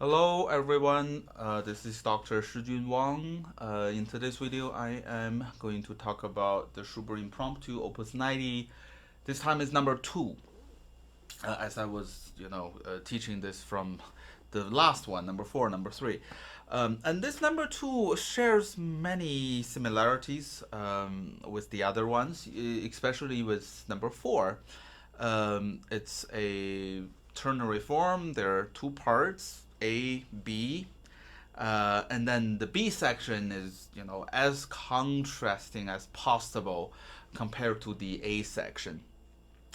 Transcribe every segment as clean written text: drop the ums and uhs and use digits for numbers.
Hello everyone, this is Dr. Shijun Wang. In today's video, I am going to talk about the Schubert Impromptu Opus 90. This time is number 2, as I was, teaching this from the last one, number 4, number 3. And this number 2 shares many similarities with the other ones, especially with number 4. It's a ternary form. There are 2 parts, A, B, and then the B section is, as contrasting as possible compared to the A section.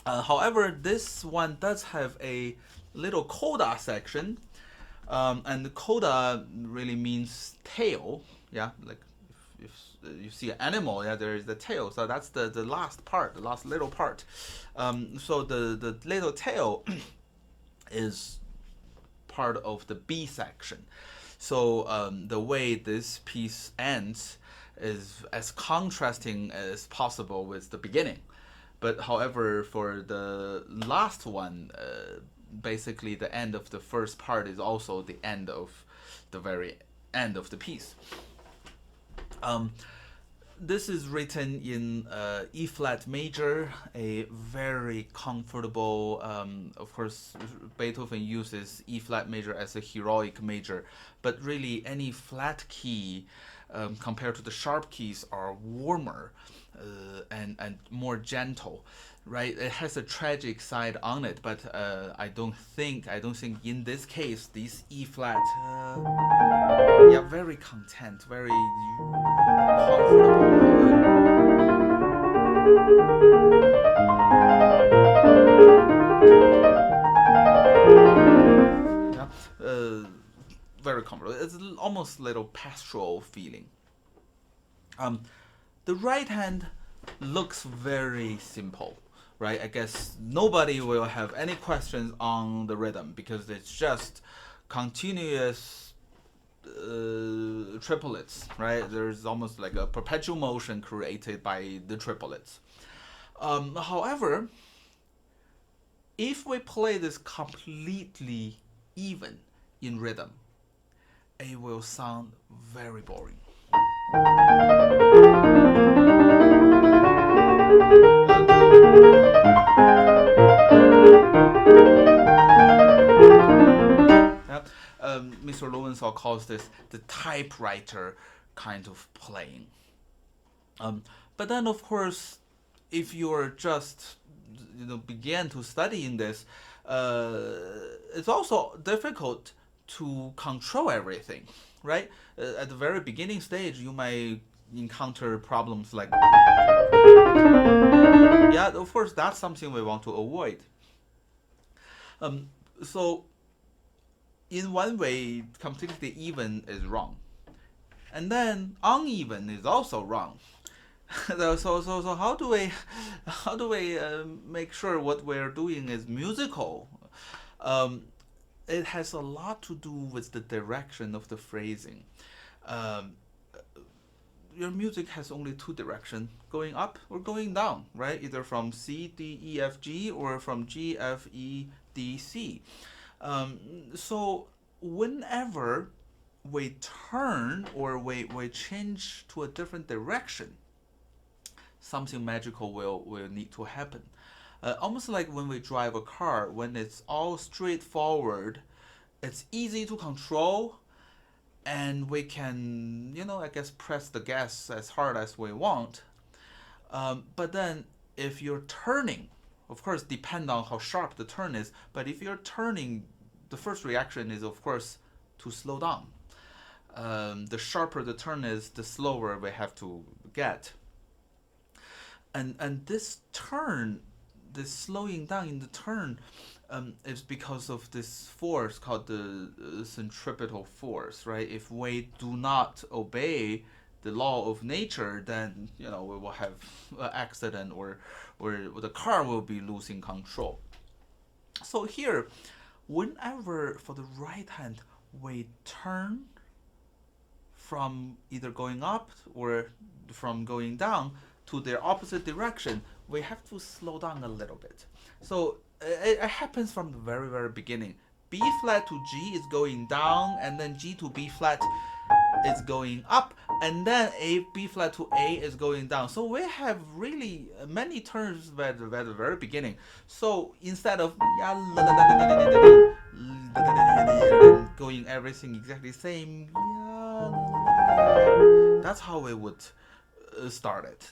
However, this one does have a little coda section, and the coda really means tail. Yeah, like if you see an animal, yeah, there is the tail. So that's the last part, the last little part. So the little tail is part of the B section. So the way this piece ends is as contrasting as possible with the beginning. But however, for the last one, basically the end of the first part is also the end of the very end of the piece. This is written in E flat major, a very comfortable, of course, Beethoven uses E flat major as a heroic major, but really any flat key compared to the sharp keys are warmer and more gentle, right? It has a tragic side on it, but I don't think in this case these E flat, very content, very comfortable. Very comfortable. It's almost a little pastoral feeling. The right hand looks very simple, right? I guess nobody will have any questions on the rhythm because it's just continuous triplets, right? There's almost like a perpetual motion created by the triplets. However, if we play this completely even in rhythm, it will sound very boring. Mr. Lowenthal calls this the typewriter kind of playing. But then, of course, if you're just begin to study in this, it's also difficult to control everything, right? At the very beginning stage, you may encounter problems like, yeah, of course, that's something we want to avoid. So in one way, completely even is wrong, and then uneven is also wrong. So how do we make sure what we're doing is musical? It has a lot to do with the direction of the phrasing. Your music has only 2 directions, going up or going down, right? Either from C, D, E, F, G, or from G, F, E, D, C. So whenever we turn or we change to a different direction, something magical will need to happen. Almost like when we drive a car, when it's all straightforward, it's easy to control, and we can, press the gas as hard as we want. But then if you're turning, of course, depend on how sharp the turn is, but if you're turning, the first reaction is, of course, to slow down. The sharper the turn is, the slower we have to get. And this turn, this slowing down in the turn, is because of this force called the centripetal force, right? If we do not obey the law of nature, then we will have an accident or the car will be losing control. So here, whenever for the right hand we turn from either going up or from going down to their opposite direction, we have to slow down a little bit. So it happens from the very, very beginning. B flat to G is going down, and then G to B flat is going up, and then B flat to A is going down. So we have really many turns at the very beginning. So instead of going everything exactly same, that's how we would start it.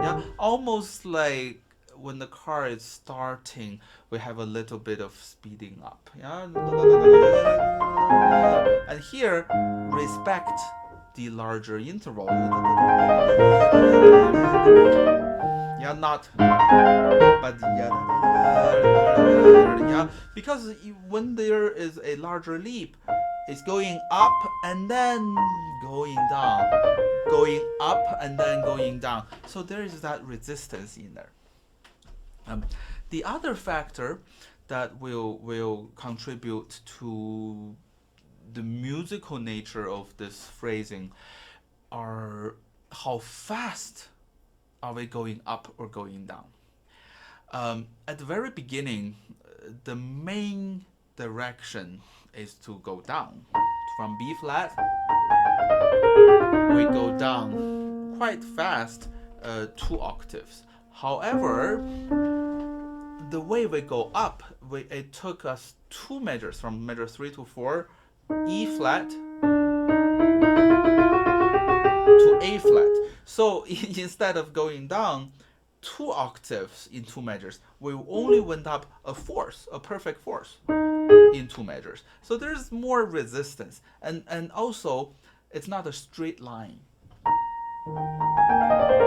Yeah, almost like when the car is starting, we have a little bit of speeding up. Yeah, and here, respect the larger interval. Yeah, not, but yeah, because when there is a larger leap, it's going up and then going down, going up and then going down. So there is that resistance in there. The other factor that will contribute to the musical nature of this phrasing are how fast are we going up or going down. At the very beginning, the main direction is to go down. From B flat, we go down quite fast, 2 octaves. However, the way we go up, it took us 2 measures, from measure 3 to 4, E flat to A flat. So instead of going down 2 octaves in 2 measures, we only went up a fourth, a perfect fourth in 2 measures. So there's more resistance, and also it's not a straight line.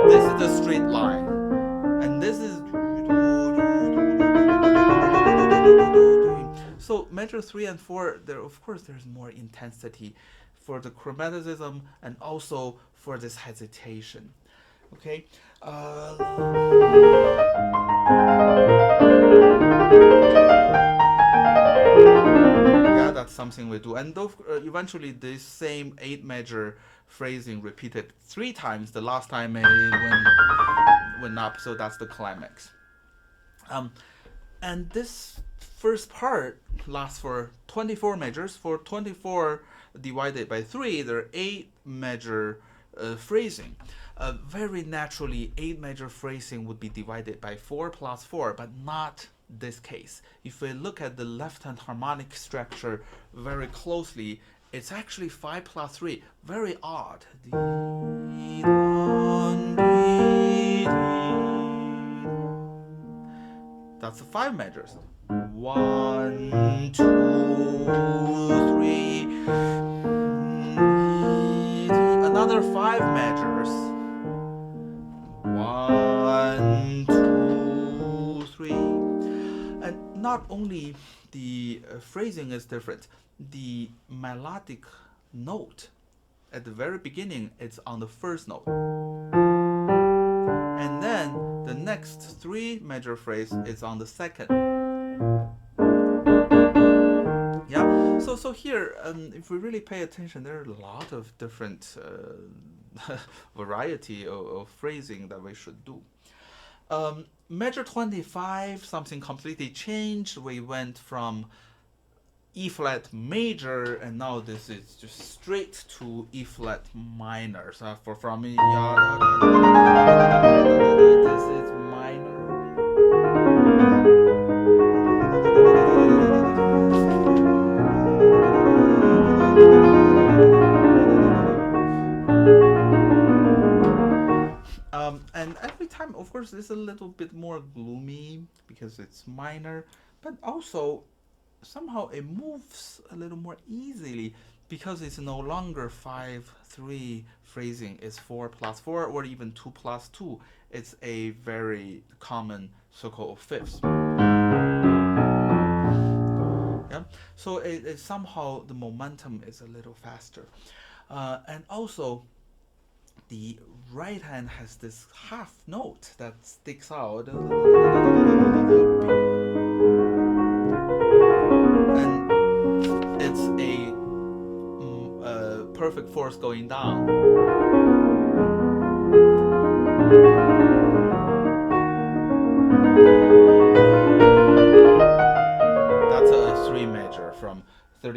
This is the straight line, and this is. So measure 3 and 4, there of course there's more intensity for the chromaticism and also for this hesitation. Okay. Yeah, that's something we do. And eventually this same 8 measure phrasing repeated 3 times. The last time it went up, so that's the climax. And this first part lasts for 24 measures. For 24 divided by 3, there are 8 measure phrasing. Very naturally, 8 measure phrasing would be divided by 4 plus 4, but not this case. If we look at the left-hand harmonic structure very closely, it's actually 5 plus 3. Very odd. That's 5 measures. 1, 2, 3. Another 5 measures. 1, 2, 3. And not only the phrasing is different, the melodic note at the very beginning, it's on the first note. And then the next 3 measure phrase is on the second. Yeah, so here, if we really pay attention, there are a lot of different variety of phrasing that we should do. Measure 25, something completely changed. We went from E flat major, and now this is just straight to E flat minor. So from this is minor. And every time, of course, it's a little bit more gloomy because it's minor, but also somehow it moves a little more easily because it's no longer 5-3 phrasing. It's 4 plus 4 or even 2 plus 2. It's a very common so-called fifths. Yeah, so it somehow the momentum is a little faster, and also the right hand has this half note that sticks out, and it's a perfect fourth going down.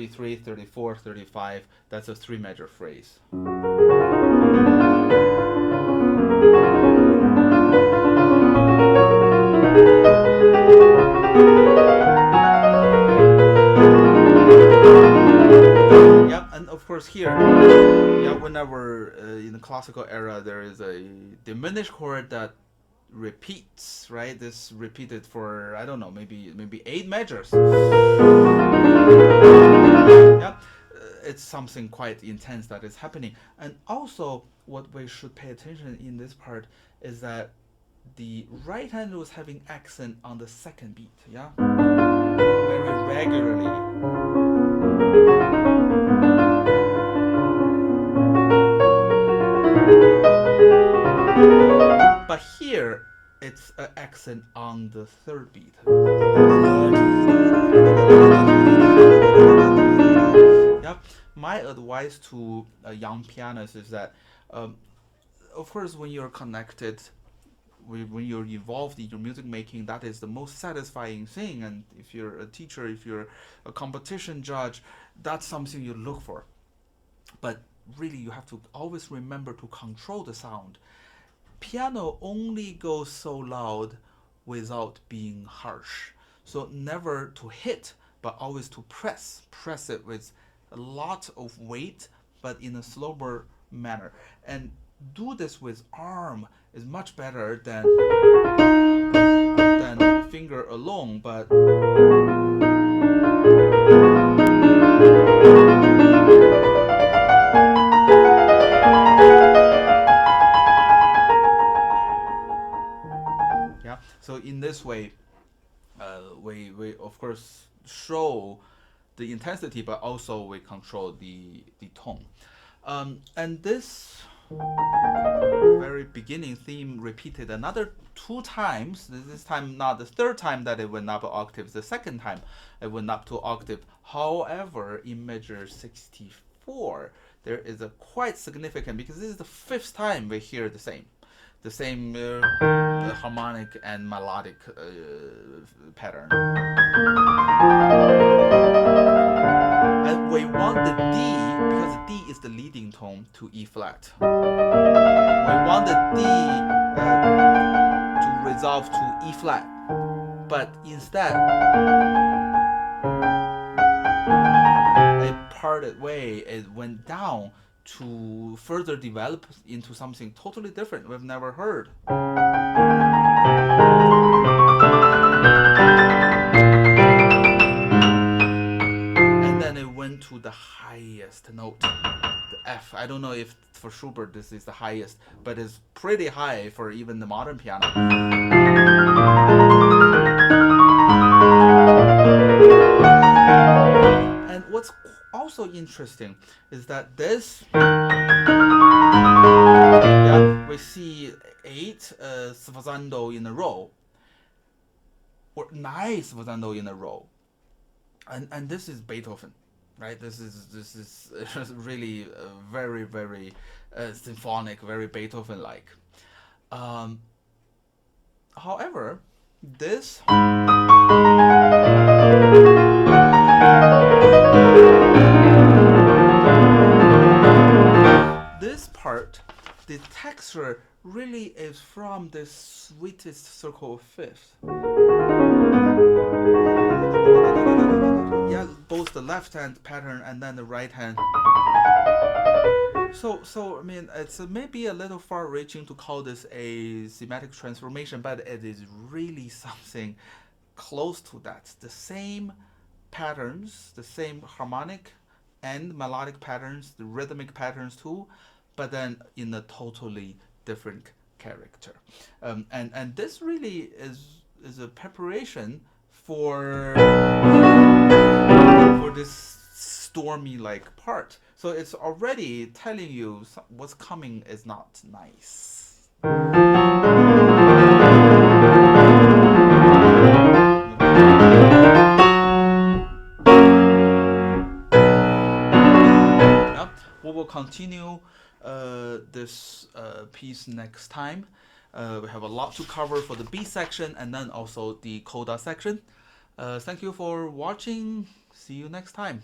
33, 34, 35. That's a 3 measure phrase. Yeah, and of course here, yeah, whenever in the classical era there is a diminished chord that repeats, right? This repeated for, I don't know, maybe 8 measures. Yeah, it's something quite intense that is happening. And also, what we should pay attention in this part is that the right hand was having accent on the second beat, yeah, very regularly. But here, it's an accent on the third beat. Yeah, my advice to young pianists is that, of course, when you're connected, when you're involved in your music making, that is the most satisfying thing. And if you're a teacher, if you're a competition judge, that's something you look for. But really, you have to always remember to control the sound. Piano only goes so loud without being harsh. So never to hit, but always to press. Press it with a lot of weight, but in a slower manner. And do this with arm is much better than finger alone, but yeah. So in this way, we of course show the intensity, but also we control the tone. And this very beginning theme repeated another 2 times. This time not the third time that it went up an octave, the second time it went up to octave. However, in measure 64, there is a quite significant, because this is the 5th time we hear the same harmonic and melodic pattern. And we want the D, because the D is the leading tone, to E flat. We want the D to resolve to E flat, but instead it parted way, it went down to further develop into something totally different we've never heard. And then it went to the highest note, the F. I don't know if for Schubert this is the highest, but it's pretty high for even the modern piano. And what's also interesting is that this, yeah, we see 8 sforzando in a row, or 9 sforzando in a row, and this is Beethoven, right? This is really very, very symphonic, very Beethoven-like. However, this part, the texture really is from the sweetest circle of fifths. Yeah, both the left hand pattern and then the right hand. So I mean, it's maybe a little far-reaching to call this a thematic transformation, but it is really something close to that. The same patterns, the same harmonic and melodic patterns, the rhythmic patterns too, but then in a totally different character. And this really is a preparation for this stormy-like part. So it's already telling you what's coming is not nice. Yeah, we will continue this piece next time. We have a lot to cover for the B section and then also the coda section. Thank you for watching. See you next time.